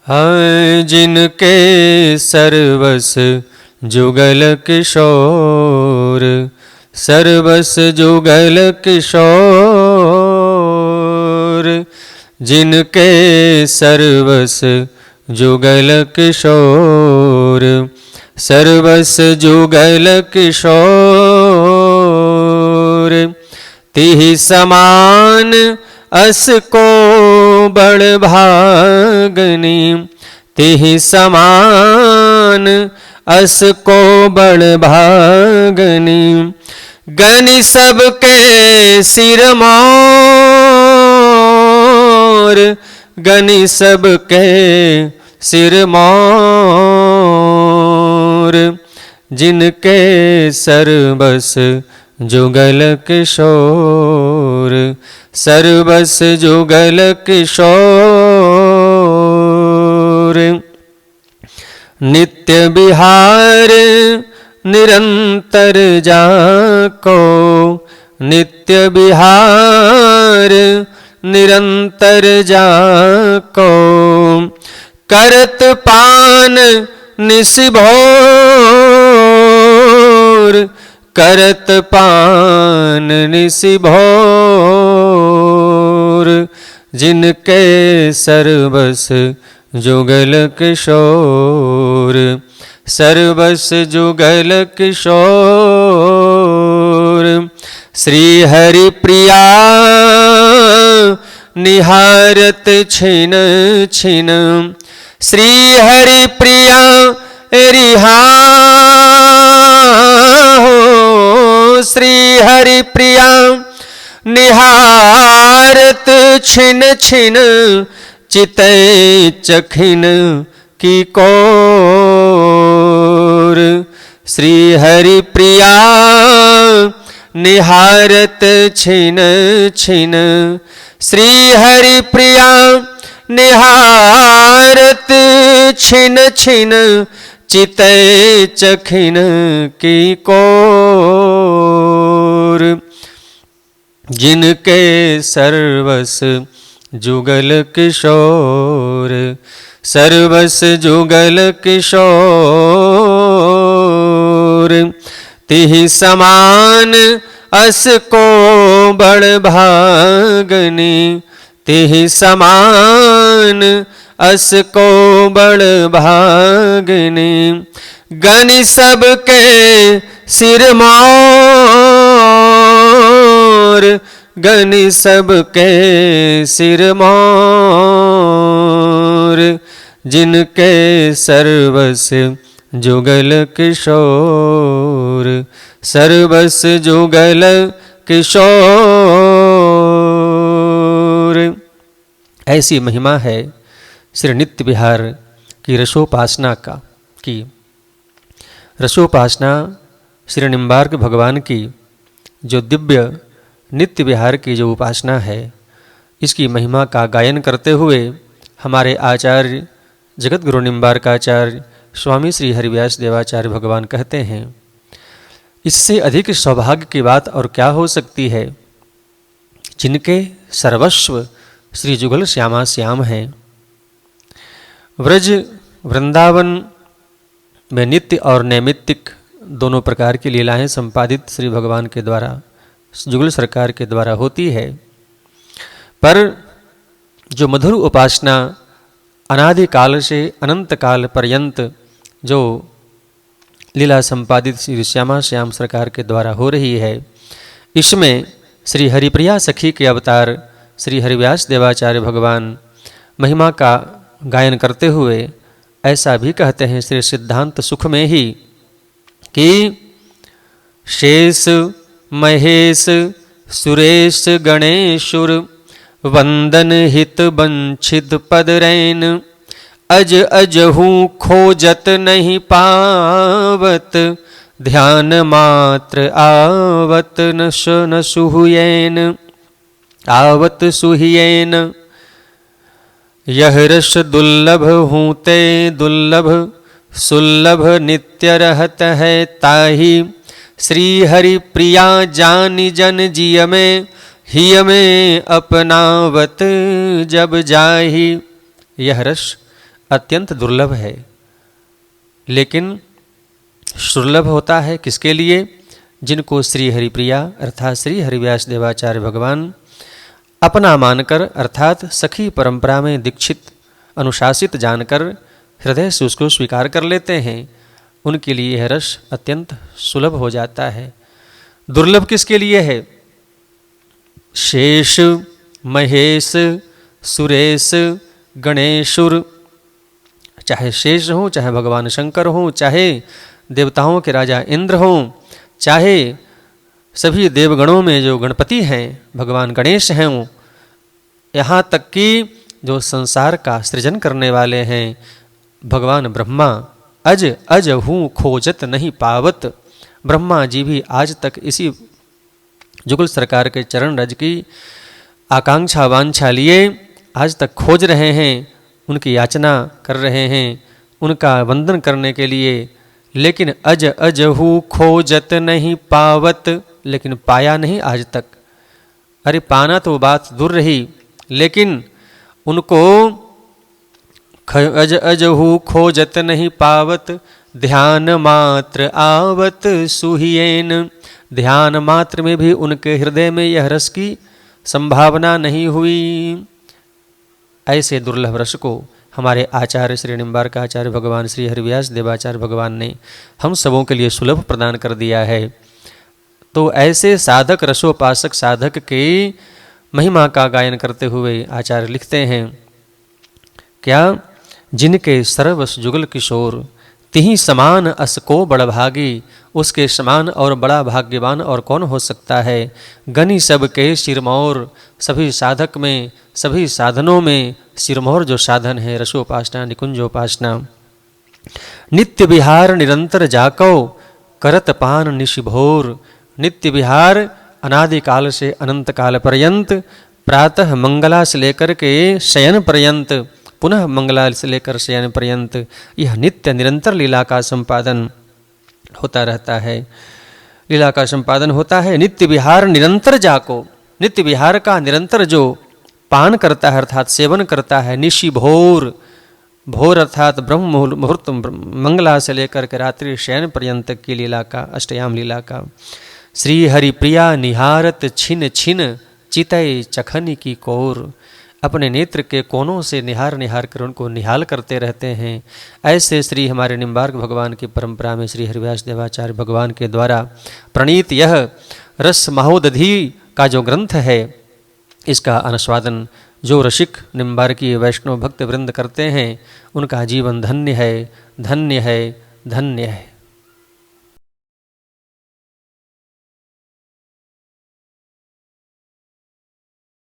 हाय जिनके सर्वस जुगल किशोर, सर्वस जुगल किशोर, जिनके सर्वस जुगल किशोर, सर्वस जुगल किशोर, तिहि समान अस को बड़ भागनी, तिहि समान अस को बड़ भागनी, गनि सबके सिर मोर, गनि सबके सिर मोर, जिनके सर्वस जुगल किशोर, सर्वस जुगल किशोर, नित्य बिहार निरंतर जाको, नित्य बिहार निरंतर जाको, करत पान निशिभोर, करत पान निशिभोर, जिनके सर्वस जुगल किशोर, सर्वस जुगल किशोर, श्री हरि प्रिया निहारत छिन छिन, श्री हरि प्रिया रिहाहो, श्री हरि प्रिया निहारत छिन छिन, चितै चखिन की कोर, श्री हरि प्रिया निहारत छिन छिन, श्री हरि प्रिया निहारत छिन छिन, चितै चखिन की कोर, जिनके सर्वस जुगल किशोर, सर्वस जुगल किशोर, तिहि समान अस को बड़ भागनी, तिहि समान अस को बड़ भागनी, गनि सबके सिर मोर, गनि सबके सिर मोर, जिनके सर्वस जुगल किशोर, सर्वस जुगल किशोर। ऐसी महिमा है श्री नित्य विहार की रसोपासना की रसोपासना श्री निम्बार्क भगवान की जो दिव्य नित्य विहार की जो उपासना है, इसकी महिमा का गायन करते हुए हमारे आचार्य जगत गुरु निम्बार्काचार्य स्वामी श्री हरिव्यास देवाचार्य भगवान कहते हैं, इससे अधिक सौभाग्य की बात और क्या हो सकती है, जिनके सर्वस्व श्री जुगल श्यामा श्याम हैं। व्रज वृंदावन में नित्य और नैमित्तिक दोनों प्रकार की लीलाएं संपादित श्री भगवान के द्वारा जुगल सरकार के द्वारा होती है, पर जो मधुर उपासना अनादि काल से अनंत काल पर्यंत जो लीला संपादित श्री श्यामा श्याम सरकार के द्वारा हो रही है, इसमें श्री हरिप्रिया सखी के अवतार श्री हरिव्यास देवाचार्य भगवान महिमा का गायन करते हुए ऐसा भी कहते हैं श्री सिद्धांत सुख में ही कि शेष महेश सुरेश गणेशुर वंदन हित वंचित पदरैन, अज अजहू खोजत नहीं पावत, ध्यान मात्र आवत न सुहुयेन, आवत सुहियेन, यह रस दुर्लभ हूते दुर्लभ, सुलभ नित्य रहत है ताही, श्री हरि प्रिया जानि जन जिय में, हिय में अपनावत जब जाही। यह रस अत्यंत दुर्लभ है, लेकिन सुलभ होता है किसके लिए? जिनको श्री हरिप्रिया अर्थात श्री हरिव्यास देवाचार्य भगवान अपना मानकर अर्थात सखी परंपरा में दीक्षित अनुशासित जानकर हृदय से उसको स्वीकार कर लेते हैं, उनके लिए यह रस अत्यंत सुलभ हो जाता है। दुर्लभ किसके लिए है? शेष, महेश, सुरेश, गणेशुर, चाहे शेष हों, चाहे भगवान शंकर हों, चाहे देवताओं के राजा इंद्र हों, चाहे सभी देवगणों में जो गणपति हैं भगवान गणेश हैं, यहाँ तक कि जो संसार का सृजन करने वाले हैं भगवान ब्रह्मा, अज अज हूँ खोजत नहीं पावत, ब्रह्मा जी भी आज तक इसी जुगल सरकार के चरण रज की आकांक्षा वांछा लिए आज तक खोज रहे हैं, उनकी याचना कर रहे हैं, उनका वंदन करने के लिए, लेकिन अज अज हूँ खोजत नहीं पावत, लेकिन पाया नहीं आज तक। अरे पाना तो बात दूर रही, लेकिन उनको अज अज हूँ खोजत नहीं पावत, ध्यान मात्र आवत सुहियेन, ध्यान मात्र में भी उनके हृदय में यह रस की संभावना नहीं हुई। ऐसे दुर्लभ रस को हमारे आचार्य श्री निम्बार्क आचार्य भगवान श्री हरिव्यास देवाचार्य भगवान ने हम सबों के लिए सुलभ प्रदान कर दिया है। तो ऐसे साधक रसोपासक साधक के महिमा का गायन करते हुए आचार्य लिखते हैं, क्या? जिनके सरवस जुगल किशोर, तिहि समान अस को बड़भागी, उसके समान और बड़ा भाग्यवान और कौन हो सकता है? गनि सब के सिरमौर, सभी साधक में सभी साधनों में सिरमौर जो साधन है रसोपासना निकुंजोपासना। नित्य विहार निरंतर जाको, करत पान निशिभोर, नित्य विहार अनादिकाल से अनंत काल पर्यंत, प्रातः मंगला से लेकर के शयन पर्यंत, पुनः मंगला से लेकर शयन पर्यंत, यह नित्य निरंतर लीला का संपादन होता रहता है। लीला का संपादन होता है। नित्य विहार निरंतर जाको, नित्य विहार का निरंतर जो पान करता है अर्थात सेवन करता है, निशि भोर, भोर अर्थात ब्रह्म मुहूर्त मंगला से लेकर के रात्रि शयन पर्यंत की लीला का, अष्टयाम लीला का। श्री हरि प्रिया निहारत छिन छिन, चितय चखन की कोर, अपने नेत्र के कोनों से निहार निहार कर उनको निहाल करते रहते हैं। ऐसे श्री हमारे निम्बार्क भगवान की परंपरा में श्री हरिव्यास देवाचार्य भगवान के द्वारा प्रणीत यह रस महोदधि का जो ग्रंथ है, इसका अनुस्वादन जो रसिक निम्बार्की वैष्णव भक्त वृंद करते हैं, उनका जीवन धन्य है, धन्य है, धन्य है।